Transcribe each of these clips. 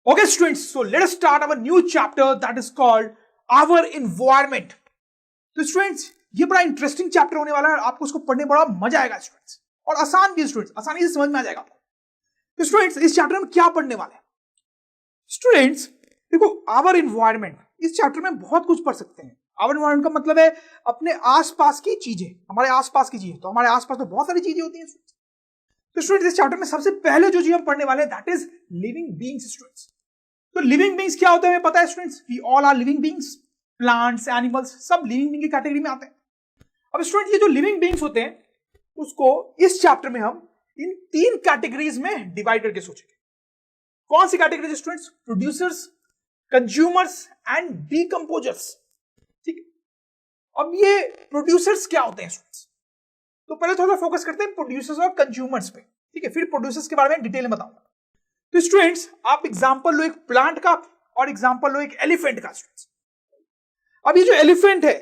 Okay, students, so let us start our new chapter that is called our environment. तो students ये बड़ा interesting chapter होने वाला है, आपको उसको पढ़ने बड़ा मजा आएगा स्टूडेंट्स, और आसान भी स्टूडेंट्स, आसानी से समझ में आ जाएगा आपको। तो स्टूडेंट्स इस चैप्टर में क्या पढ़ने वाले हैं? स्टूडेंट्स देखो, आवर एनवायरनमेंट इस चैप्टर में बहुत कुछ पढ़ सकते हैं। आवर एनवायरनमेंट का मतलब है अपने आसपास की चीजें, हमारे आसपास की चीजें। तो हमारे आसपास तो बहुत सारी चीजें होती हैं स्टूडेंट्स। तो स्टूडेंट्स इस चैप्टर में सबसे पहले जो चीज हम पढ़ने वाले हैं that is living beings students. तो लिविंग बीइंग्स क्या होता है हमें पता है students, we all are living beings, plants, animals, सब लिविंग बीइंग की कैटेगरी में आते हैं। अब स्टूडेंट ये जो लिविंग बीइंग्स होते हैं उसको इस चैप्टर में हम इन तीन कैटेगरीज में डिवाइड करके सोचेंगे। कौन सी categories students? Producers, consumers and decomposers. ठीक है, अब ये प्रोड्यूसर्स क्या होते हैं स्टूडेंट्स? तो पहले थोड़ा फोकस करते हैं प्रोड्यूसर्स और कंज्यूमर्स पे, ठीक है, फिर प्रोड्यूसर्स के बारे में डिटेल में बताऊंगा। तो स्टूडेंट्स आप एग्जांपल लो एक प्लांट का और एग्जांपल लो एक एलिफेंट का स्टूडेंट्स। अब ये जो एलिफेंट है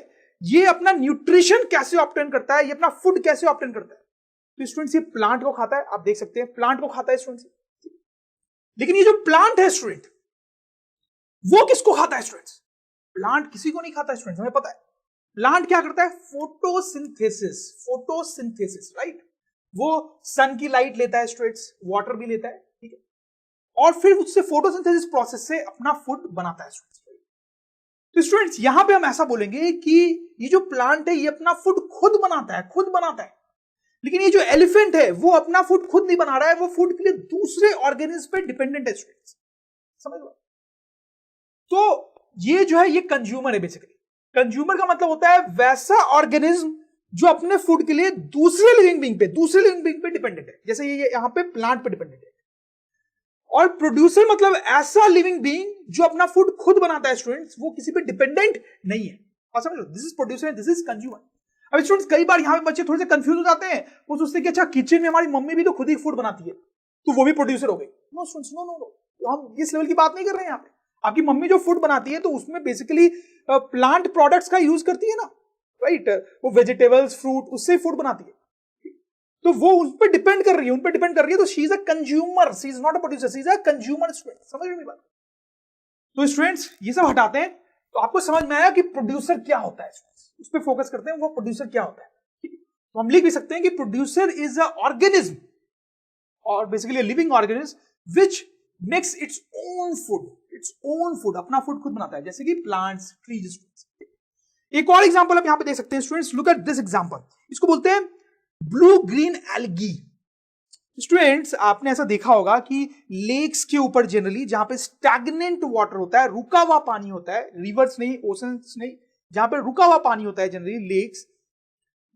ये अपना न्यूट्रिशन कैसे ऑब्टेन करता है, ये अपना फूड कैसे ऑब्टेन करता है? तो स्टूडेंट्स ये प्लांट को खाता है, आप देख सकते हैं प्लांट को खाता है स्टूडेंट्स। लेकिन ये जो प्लांट है स्टूडेंट वो किसको खाता है स्टूडेंट्स? प्लांट किसी को नहीं खाता है स्टूडेंट्स, हमें पता है। प्लांट क्या करता है? Photosynthesis, photosynthesis, right. वो सन की लाइट लेता है स्टूडेंट्स, वाटर भी लेता है, ठीक है, और फिर उससे फोटोसिंथेसिस प्रोसेस से अपना फूड बनाता है स्टूडेंट्स। तो स्टूडेंट्स यहां पे हम ऐसा बोलेंगे कि ये जो प्लांट है ये अपना फूड खुद बनाता है, खुद बनाता है। लेकिन ये जो एलिफेंट है वो अपना फूड खुद नहीं बना रहा है, वो फूड के लिए दूसरे ऑर्गेनिज्म पे डिपेंडेंट है स्टूडेंट्स, समझ लो। तो ये जो है ये कंज्यूमर है बेसिकली। कंज्यूमर का मतलब होता है वैसा ऑर्गेनिज्म जो अपने फूड के लिए दूसरे लिविंग बीइंग पे डिपेंडेंट है, जैसे ये यहां पे प्लांट पे डिपेंडेंट है। और प्रोड्यूसर मतलब ऐसा लिविंग बीइंग जो अपना फूड खुद बनाता है स्टूडेंट्स, वो किसी पे डिपेंडेंट नहीं है। और समझ लो, this is producer, this is consumer. अब स्टूडेंट्स कई बार यहाँ पे बच्चे थोड़े से कंफ्यूज हो जाते हैं, वो सोचते हैं कि अच्छा किचन में हमारी मम्मी भी तो खुद ही फूड बनाती है तो वो भी प्रोड्यूसर हो गई। No students, no no no, हम इस लेवल की बात नहीं कर रहे हैं यहाँ पे। आपकी मम्मी जो फूड बनाती है तो उसमें बेसिकली प्लांट प्रोडक्ट्स का यूज करती है ना, राइट। वो वेजिटेबल्स, फ्रूट, उससे फूड बनाती है, तो वो उन पे डिपेंड कर रही है, उन पे डिपेंड कर रही है। तो she is a consumer, she is not a producer, she is a consumer student, समझ रहे मेरी बात? तो स्टूडेंट्स ये सब हटाते हैं तो आपको समझ में आया कि प्रोड्यूसर क्या होता है, उस पे फोकस करते हैं, वो प्रोड्यूसर क्या होता है। तो हम लिख भी सकते हैं कि प्रोड्यूसर इज अ ऑर्गेनिज्म और basically living organism which makes its own food, अपना फूड खुद बनाता है, जैसे कि प्लांट्स, ट्रीज। एक और एग्जांपल आप यहां पे देख सकते हैं students, look at this example. इसको बोलते हैं ब्लू ग्रीन एल्गी। स्टूडेंट्स आपने ऐसा देखा होगा कि लेक्स के ऊपर जनरली जहां पे स्टैग्नेंट वाटर होता है, रुका हुआ पानी होता है, रिवर्स नहीं, ओशंस नहीं, जहां पे रुका हुआ पानी होता है जनरली लेक्स,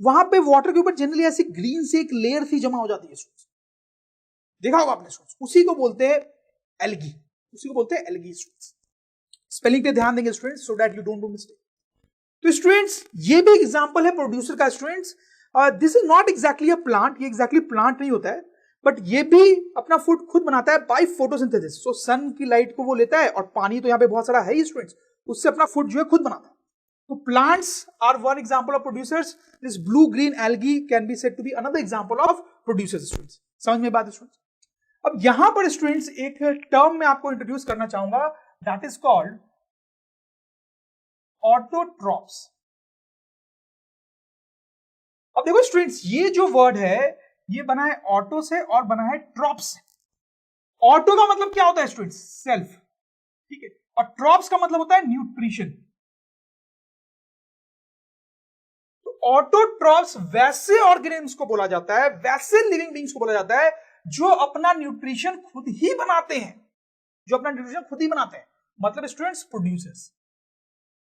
वहां पे वाटर के ऊपर जनरली ऐसी ग्रीन से एक लेयर सी जमा हो जाती है। देखा होगा आपने, उसी को बोलते हैं एल्गी, उसी को बोलते हैं एल्गी स्टूडेंट्स। स्पेलिंग पे ध्यान देंगे students so that you don't do mistake. तो स्टूडेंट्स ये भी एग्जांपल है प्रोड्यूसर का students. This is not exactly a plant, ये एग्जैक्टली प्लांट नहीं होता है, बट ये भी अपना फूड खुद बनाता है बाय फोटोसिंथेसिस। सो सन की लाइट को वो लेता है और पानी तो यहाँ पे बहुत सारा है ही स्टूडेंट्स, उससे अपना फूड जो है खुद बनाता है। तो plants are one example of producers, this blue green algae can be said to be another example of producers students. समझ में बात है स्टूडेंट्स? अब यहां पर स्टूडेंट्स एक टर्म मैं आपको इंट्रोड्यूस करना चाहूंगा दैट इज कॉल्ड ऑटोट्रॉप्स। अब देखो स्टूडेंट्स ये जो वर्ड है ये बना है ऑटो से और बना है ट्रॉप्स से। ऑटो का मतलब क्या होता है स्टूडेंट्स? सेल्फ, ठीक है, और ट्रॉप्स का मतलब होता है न्यूट्रिशन। तो ऑटोट्रॉप्स वैसे ऑर्गेनिज्म्स को बोला जाता है, वैसे लिविंग बीइंग्स को बोला जाता है जो अपना न्यूट्रिशन खुद ही बनाते हैं, जो अपना न्यूट्रिशन खुद ही बनाते हैं, मतलब स्टूडेंट्स प्रोड्यूसर्स,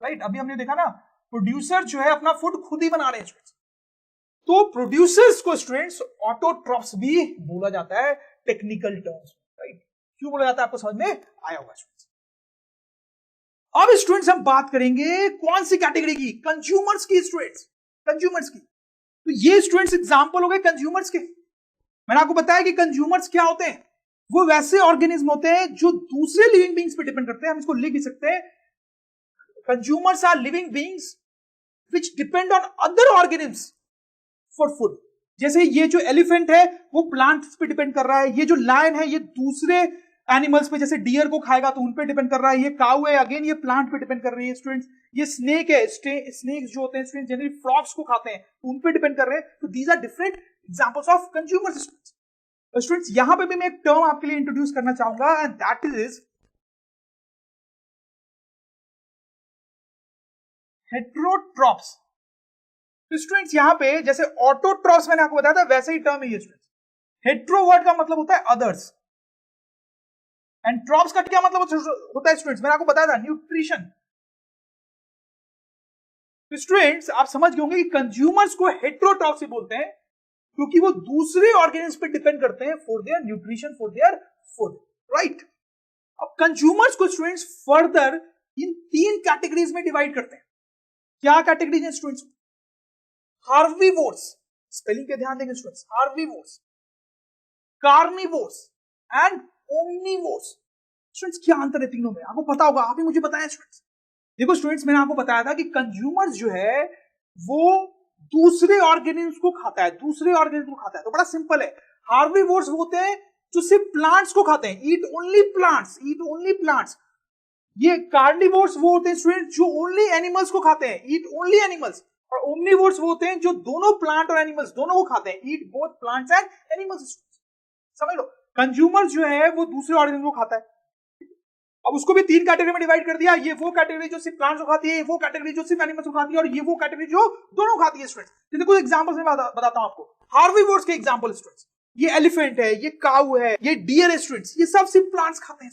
राइट। अभी हमने देखा ना प्रोड्यूसर जो है अपना फूड खुद ही बना रहे हैं स्टूडेंट्स। तो प्रोड्यूसर्स को स्टूडेंट्स ऑटोट्रॉप्स भी बोला जाता है टेक्निकल टर्म्स, राइट। क्यों बोला जाता है आपको समझ में आया होगा स्टूडेंट्स। अब स्टूडेंट्स हम बात करेंगे कौन सी कैटेगरी की? कंज्यूमर्स की स्टूडेंट्स, कंज्यूमर्स की। तो ये स्टूडेंट्स एग्जांपल हो गए कंज्यूमर्स के। मैंने आपको बताया कि कंज्यूमर्स क्या होते हैं, वो वैसे ऑर्गेनिज्म होते हैं जो दूसरे लिविंग बीइंग्स पे डिपेंड करते हैं। हम इसको लिख भी सकते हैं, consumers are living beings which depend on other organisms for food. जैसे ये जो एलिफेंट है वो प्लांट्स पे डिपेंड कर रहा है, ये जो लायन है ये दूसरे एनिमल्स पे, जैसे डियर को खाएगा तो उन पे डिपेंड कर रहा है, ये काऊ है अगेन ये प्लांट पे डिपेंड कर रही है स्टूडेंट्स, ये स्नेक है, स्नेक्स जो होते हैं स्टूडेंट्स जनरली फ्रॉग्स को खाते हैं तो उन पे डिपेंड कर रहे हैं। तो these are different examples of consumers students. Students यहां पे भी मैं एक टर्म आपके लिए इंट्रोड्यूस करना चाहूंगा एंड दैट इज हेट्रोट्रॉप्स। तो स्टूडेंट्स यहां पे जैसे ऑटोट्रॉप्स मैंने आपको बताया था वैसे ही टर्म है ये स्टूडेंट्स। हेट्रो वर्ड का मतलब होता है अदर्स एंड ट्रॉप्स का क्या मतलब होता है स्टूडेंट्स, मैंने आपको बताया था न्यूट्रिशन। तो स्टूडेंट्स आप समझ गए होंगे कि कंज्यूमर्स को हेट्रोट्रॉप्स से बोलते हैं क्योंकि वो दूसरे ऑर्गेनिज्म पे डिपेंड करते हैं for their nutrition, for their food, right. अब कंज्यूमर्स को स्टूडेंट्स फर्दर इन 3 कैटेगरीज में डिवाइड करते हैं। क्या कैटेगरीज है स्टूडेंट्स? हार्वीवोर्स, स्पेलिंग पे ध्यान देंगे students, herbivores, carnivores and omnivores. Students क्या अंतर है तीनों में? आपको पता होगा, आप ही मुझे बताएं स्टूडेंट्स। देखो स्टूडेंट्स मैंने आपको बताया था कि कंज्यूमर्स जो है वो दूसरे ऑर्गेनिज्म को खाता है, दूसरे ऑर्गेनिज्म को खाता है। तो बड़ा सिंपल है, हार्वीवोर्स होते हैं जो सिर्फ प्लांट्स को खाते हैं, eat only plants, eat only plants. ये कार्निवोर्स वो होते हैं स्टूडेंट्स जो ओनली एनिमल्स को खाते हैं, ईट ओनली एनिमल्स। और ओमनीवोर्स वो होते हैं जो दोनों प्लांट और एनिमल्स दोनों को खाते हैं, eat both plants and animals. समझ लो, कंज्यूमर जो है वो दूसरे ऑर्गेनिज्म को खाता है। अब उसको भी 3 कैटेगरी में डिवाइड कर दिया, ये वो कैटेगरी जो सिर्फ प्लांट्स को खाती है, ये वो कैटेगरी जो सिर्फ एनिमल्स को खाती है, और ये वो कैटेगरी जो दोनों खाती है स्टूडेंट्स। जैसे कुछ एग्जांपल्स मैं बताता हूं आपको। हार्वीवोर्स के एग्जांपल स्टूडेंट्स, ये एलिफेंट है, ये काऊ है, ये डियर है स्टूडेंट्स, ये सब सिर्फ प्लांट्स खाते हैं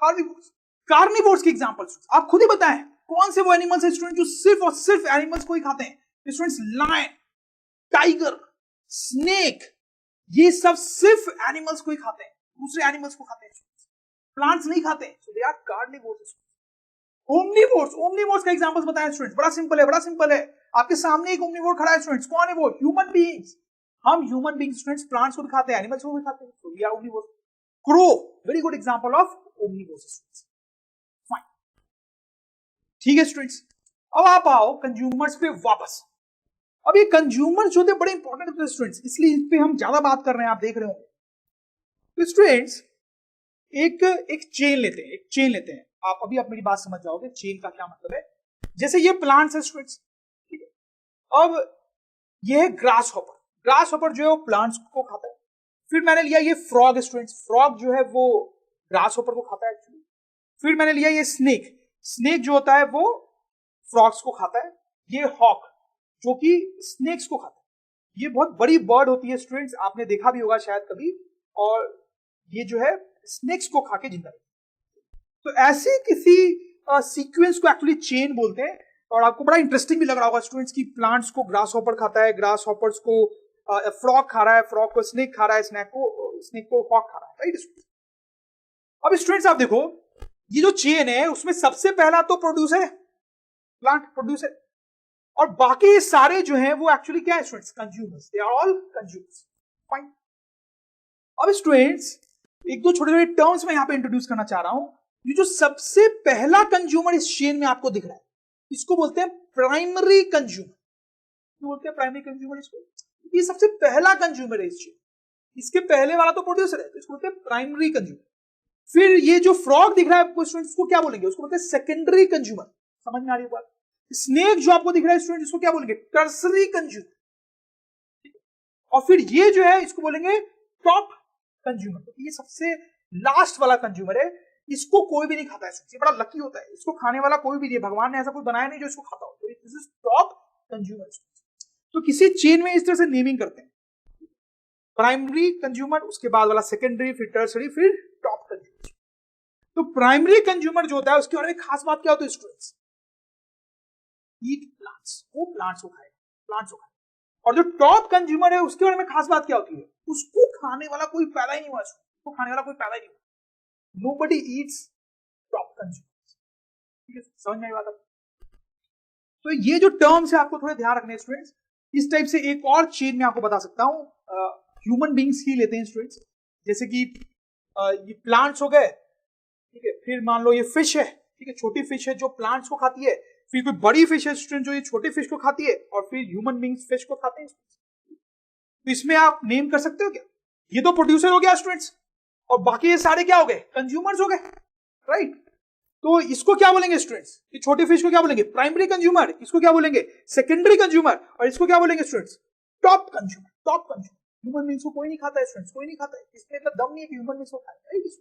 हार्वीवोर्स। कार्निवोर्स के एग्जांपल्स आप खुद ही बताएं कौन से वो एनिमल्स है स्टूडेंट जो सिर्फ और सिर्फ एनिमल्स को ही खाते हैं? स्टूडेंट्स लायन, टाइगर, स्नेक, ये सब सिर्फ एनिमल्स को ही खाते हैं, दूसरे एनिमल्स को खाते हैं, प्लांट्स नहीं खाते हैं। So they are carnivores. Omnivores, omnivores का एग्जांपल्स बताएं स्टूडेंट्स, बड़ा सिंपल है, बड़ा सिंपल है। आपके सामने एक ओमनीवोर खड़ा है स्टूडेंट्स, कौन है वो? Human beings. हम ह्यूमन बीइंग्स स्टूडेंट्स प्लांट्स को भी खाते हैं, एनिमल्स को भी खाते हैं, so we are omnivores. Crow, very good example of omnivores. Fine, ठीक है स्टूडेंट्स। अब आप आओ कंज्यूमर्स पे वापस। अब ये कंज्यूमर जो थे बड़े इंपॉर्टेंट होते हैं स्टूडेंट्स, इसलिए इस पे हम ज्यादा बात कर रहे हैं, आप देख रहे होंगे। तो स्टूडेंट्स एक चेन लेते हैं, एक चेन लेते हैं, आप अभी अपनी बात समझ जाओगे चेन का क्या मतलब है। जैसे ये प्लांट्स है स्टूडेंट्स, ठीक है। अब ये है ग्रास हॉपर, ग्रास हॉपर जो है वो प्लांट्स को खाता है। फिर मैंने लिया ये फ्रॉग स्टूडेंट्स, फ्रॉग जो है वो ग्रास हॉपर को खाता है एक्चुअली। फिर मैंने लिया ये स्नेक, स्नेक जो होता है वो फ्रॉग्स को खाता है। ये हॉक जो कि स्नेक्स को खाता है। ये बहुत बड़ी बर्ड होती है स्टूडेंट्स, आपने देखा भी होगा शायद कभी, और ये जो है स्नेक्स को खा के जिंदा रहती है। तो ऐसे किसी सीक्वेंस को एक्चुअली चेन बोलते हैं। और आपको बड़ा इंटरेस्टिंग भी लग रहा होगा स्टूडेंट्स कि प्लांट्स को ग्रास हॉपर खाता है, ग्रास हॉपर्स को फ्रॉग खा रहा है, फ्रॉग को स्नेक खा रहा है, स्नेक को हॉक खा रहा है, राइट। अब स्टूडेंट्स आप देखो, ये जो चेन है उसमें सबसे पहला तो प्रोड्यूसर है, प्लांट प्रोड्यूसर, और बाकी सारे जो हैं वो एक्चुअली क्या है students? Consumers, they are all consumers. Fine. अब स्टूडेंट्स एक दो छोटे छोटे टर्म्स मैं यहां पे इंट्रोड्यूस करना चाह रहा हूं। ये जो सबसे पहला कंज्यूमर इस चेन में आपको दिख रहा है, इसको बोलते हैं प्राइमरी कंज्यूमर। क्यों बोलते हैं प्राइमरी कंज्यूमर इसको? ये सबसे पहला कंज्यूमर है इस चेन, इसके पहले वाला तो प्रोड्यूसर है, तो इसको बोलते हैं प्राइमरी कंज्यूमर। फिर ये जो फ्रॉग दिख रहा है आपको स्टूडेंट्स, को क्या बोलेंगे? उसको बोलते हैं सेकेंडरी कंज्यूमर। समझ में आ रही है बात? स्नेक जो आपको दिख रहा है स्टूडेंट, इसको क्या बोलेंगे? Tertiary consumer. और फिर ये जो है इसको बोलेंगे टॉप कंज्यूमर। तो ये सबसे लास्ट वाला कंज्यूमर है, इसको कोई भी नहीं खाता है। ये बड़ा लकी होता है, इसको खाने वाला कोई भी नहीं है, भगवान ने ऐसा कोई बनाया नहीं जो इसको खाता हो। तो दिस इज टॉप कंज्यूमर। तो किसी चेन में इस तरह से नेमिंग करते हैं, प्राइमरी कंज्यूमर, उसके बाद वाला सेकेंडरी, फिर टर्सरी, फिर टॉप कंज्यूमर। तो प्राइमरी कंज्यूमर जो होता है उसके बारे में खास बात क्या होती है स्टूडेंट्स? ईट प्लांट्स, वो प्लांट्स को खाएगा, प्लांट्स को खाएगा। और जो टॉप कंज्यूमर है उसके बारे में खास बात क्या होती है? उसको खाने वाला कोई पैदा ही नहीं हुआ, उसको खाने वाला कोई पैदा ही नहीं हुआ। Nobody eats top consumers। ठीक है, समझ में आई बात? तो ये जो टर्म्स है आपको थोड़े ध्यान रखने स्टूडेंट्स। इस टाइप से एक और चेन में आपको बता सकता हूं, ह्यूमन बींग्स ही लेते हैं स्टूडेंट्स। जैसे कि ये प्लांट्स हो गए, ठीक है, फिर मान लो ये फिश है, ठीक है, छोटी फिश है जो प्लांट्स को खाती है, फिर कोई बड़ी फिश है स्टूडेंट जो ये छोटी फिश को खाती है, और फिर ह्यूमन बींग्स फिश को खाते हैं। तो इसमें आप नेम कर सकते हो क्या? ये तो प्रोड्यूसर हो गया स्टूडेंट्स, और बाकी ये सारे क्या हो गए, कंज्यूमर्स हो गए, राइट। तो इसको क्या बोलेंगे स्टूडेंट्स, ये छोटे फिश को क्या बोलेंगे, प्राइमरी कंज्यूमर, इसको क्या बोलेंगे, सेकेंडरी कंज्यूमर, और इसको क्या बोलेंगे students, top consumer, top consumer. Human beings को कोई नहीं खाता है स्टूडेंट्स, कोई नहीं खाता है, इसमें इतना दम नहीं है कि ह्यूमन बींग्स को खाए, राइट।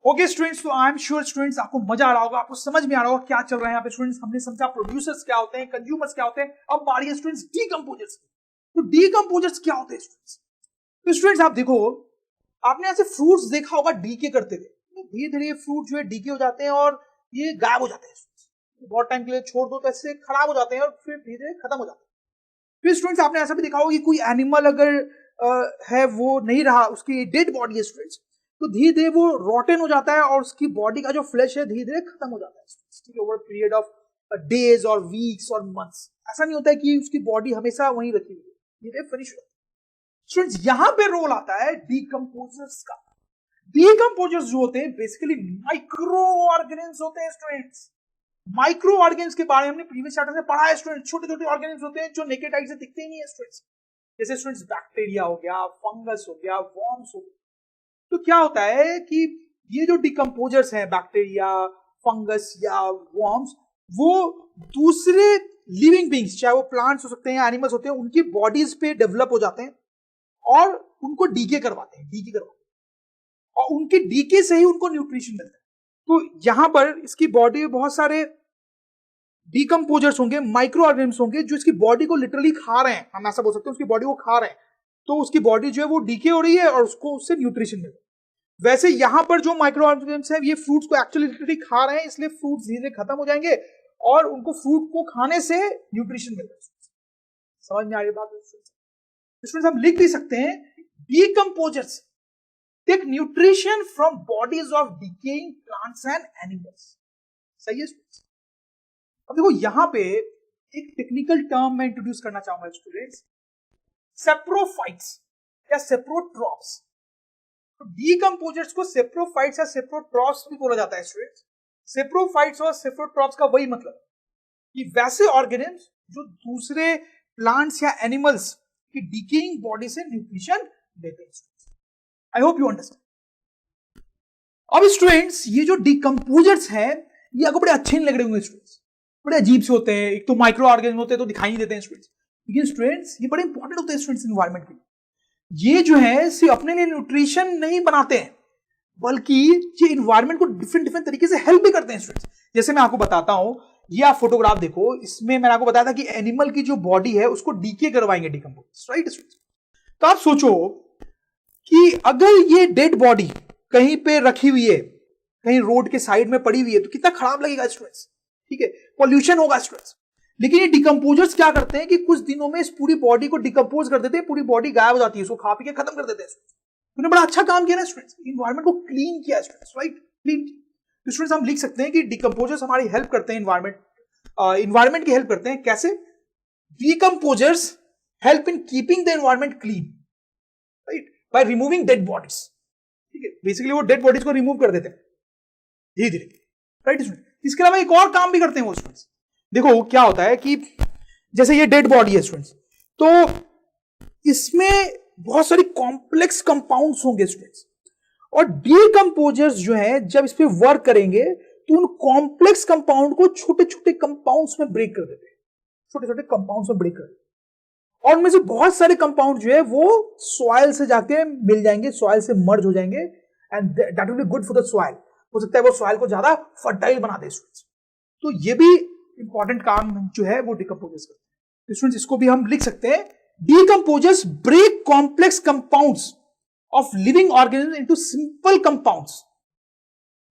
ओके स्टूडेंट्स, तो आई एम श्योर स्टूडेंट्स आपको मजा आ रहा होगा, आपको समझ में आ रहा होगा क्या चल रहा है यहाँ पे स्टूडेंट्स। हमने समझा प्रोड्यूसर्स क्या होते हैं, कंज्यूमर्स क्या होते हैं। अब बारी है स्टूडेंट्स डीकंपोजर्स की। तो डीकंपोजर्स क्या होते हैं स्टूडेंट्स? तो स्टूडेंट्स आप देखो, आपने ऐसे फ्रूट्स देखा होगा डीके करते हुए, धीरे धीरे ये फ्रूट जो है डीके हो जाते हैं और ये गायब हो जाते हैं। बहुत टाइम के लिए छोड़ दो तो ऐसे खराब हो जाते हैं और फिर धीरे धीरे खत्म हो जाते हैं। फिर स्टूडेंट्स आपने ऐसा भी देखा होगा कि कोई एनिमल अगर है वो नहीं रहा, उसकी डेड बॉडी है स्टूडेंट्स, तो धीरे धीरे वो रॉटन हो जाता है और उसकी बॉडी का जो फ्लैश है धीरे धीरे खत्म हो जाता है, ठीक है, ओवर पीरियड ऑफ डेज और वीक्स और मंथ्स। ऐसा नहीं होता है कि उसकी बॉडी हमेशा वहीं रखी हुई है, धीरे फिनिश हो। स्टूडेंट्स यहां पे रोल आता है डीकंपोजर्स का। डीकंपोजर्स जो होते हैं बेसिकली माइक्रो ऑर्गेनिज्म्स होते हैं स्टूडेंट्स। माइक्रो ऑर्गेनिज्म्स के बारे में हमने प्रीवियस चैप्टर में पढ़ा है स्टूडेंट्स। छोटे छोटे ऑर्गेनिज्म्स होते हैं जो नेकेड आई से दिखते ही नहीं है स्टूडेंट्स, जैसे स्टूडेंट्स बैक्टीरिया हो गया, फंगस हो गया, वर्म्स हो गया। तो क्या होता है कि ये जो डिकम्पोजर्स हैं, बैक्टीरिया, फंगस या वर्म्स, वो दूसरे लिविंग बींग्स, चाहे वो प्लांट्स हो सकते हैं, एनिमल्स होते हैं, उनकी बॉडीज पे डेवलप हो जाते हैं और उनको डीके करवाते हैं, और उनके डीके से ही उनको न्यूट्रिशन मिलता है। तो यहां पर इसकी बॉडी में बहुत सारे डिकम्पोजर्स होंगे, माइक्रो ऑर्गेनिज्म्स होंगे जो इसकी बॉडी को लिटरली खा रहे हैं, हम ऐसा बोल सकते हैं, उसकी बॉडी को खा रहे हैं। तो उसकी बॉडी जो है वो डीके हो रही है और उसको उससे न्यूट्रिशन मिल रहा है। वैसे यहां पर जो माइक्रो ऑर्गेनिज्म्स हैं ये फ्रूट्स को एक्चुअली लिटरली खा रहे हैं, इसलिए फ्रूट्स धीरे खत्म हो जाएंगे और उनको फ्रूट को खाने से न्यूट्रिशन मिल रहा है। समझ में आ रही बात? स्टूडेंट्स हम लिख भी सकते हैं decomposers take nutrition from bodies of decaying plants and animals. सही है स्टूडेंट्स? अब देखो यहां पे एक टेक्निकल टर्म मैं इंट्रोड्यूस करना चाहूंगा स्टूडेंट्स, सेप्रोफाइट्स या सेप्रोट्रॉप्स। तो डीकम्पोजर्स को सेप्रोफाइट्स या सेप्रोट्रॉप्स भी बोला जाता है स्टूडेंट्स। सेप्रोफाइट्स और सेप्रोट्रॉप्स का वही मतलब कि वैसे ऑर्गेनिज्म्स जो दूसरे प्लांट्स या एनिमल्स की डिकेइंग बॉडी से न्यूट्रिशन देते हैं। I hope you understand. अब स्टूडेंट्स ये जो डीकम्पोजर्स हैं ये आपको बड़े अच्छे नहीं लग रहे होंगे स्टूडेंट्स, बड़े अजीब से होते हैं। एक तो माइक्रो ऑर्गेनिज्म होते हैं तो दिखाई नहीं देते हैं स्टूडेंट्स, लेकिन स्टूडेंट्स ये बड़े इंपॉर्टेंट होते हैं स्टूडेंट्स एनवायरनमेंट के लिए। ये जो है सिर्फ अपने लिए न्यूट्रिशन नहीं बनाते हैं, बल्कि ये एनवायरनमेंट को डिफरेंट डिफरेंट तरीके से हेल्प भी करते हैं स्टूडेंट्स। जैसे मैं आपको बताता हूं, ये आप फोटोग्राफ देखो, इसमें मैंने आपको बताया था कि एनिमल की जो बॉडी है उसको डीके करवाएंगे डीकम्पोजर्स, राइट स्टूडेंट्स। तो आप सोचो कि अगर ये डेड बॉडी कहीं पे रखी हुई है, कहीं रोड के साइड में पड़ी हुई है, तो कितना खराब लगेगा स्टूडेंट्स, ठीक है, पॉल्यूशन होगा स्टूडेंट्स। लेकिन ये डिकम्पोजर्स क्या करते हैं कि कुछ दिनों में इस पूरी बॉडी को डिकम्पोज कर देते हैं, पूरी बॉडी गायब हो जाती है, उसको खा पी के खत्म कर देते हैं। उन्होंने बड़ा अच्छा काम किया ना स्टूडेंट्स, एनवायरनमेंट को क्लीन किया स्टूडेंट्स, राइट, क्लीन। तो स्टूडेंट्स हम लिख सकते हैं कि डिकम्पोजर्स हमारी हेल्प करते हैं, एनवायरनमेंट की हेल्प करते हैं। कैसे? Decomposers help in keeping the environment clean, right, by removing dead bodies, ठीक है। बेसिकली वो डेड बॉडीज को रिमूव कर देते हैं धीरे धीरे, राइट स्टूडेंट। इसके अलावा एक और काम भी करते हैं वो स्टूडेंट्स। देखो क्या होता है कि जैसे ये डेड बॉडी है स्टूडेंट्स, तो इसमें बहुत सारी कॉम्प्लेक्स कंपाउंड्स होंगे स्टूडेंट्स, और डीकम्पोजर्स जो है जब इस पे वर्क करेंगे तो उन कॉम्प्लेक्स कंपाउंड को छोटे छोटे कंपाउंड्स में ब्रेक कर देते हैं, छोटे छोटे कंपाउंड्स में ब्रेक कर देते हैं, और उनमें से बहुत सारे कंपाउंड जो है वो सॉइल से जाके मिल जाएंगे, सॉइल से मर्ज हो जाएंगे, and that will be good for the soil. हो सकता है वो सॉइल को ज्यादा फर्टाइल बना दे स्टूडेंट्स। तो ये भी इंपॉर्टेंट काम जो है वो डिकम्पोजर्स करते हैं स्टूडेंट्स। इसको भी हम लिख सकते हैं, decomposers break complex compounds of living organisms into simple compounds.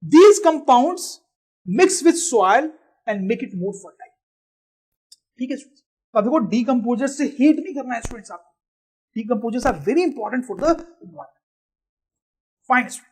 These compounds mix with soil and make it more fertile. ठीक है स्टूडेंट्स, कभी को डीकम्पोजर्स से हेट नहीं करना है स्टूडेंट्स आपको। Decomposers are very important for the environment. Fine students.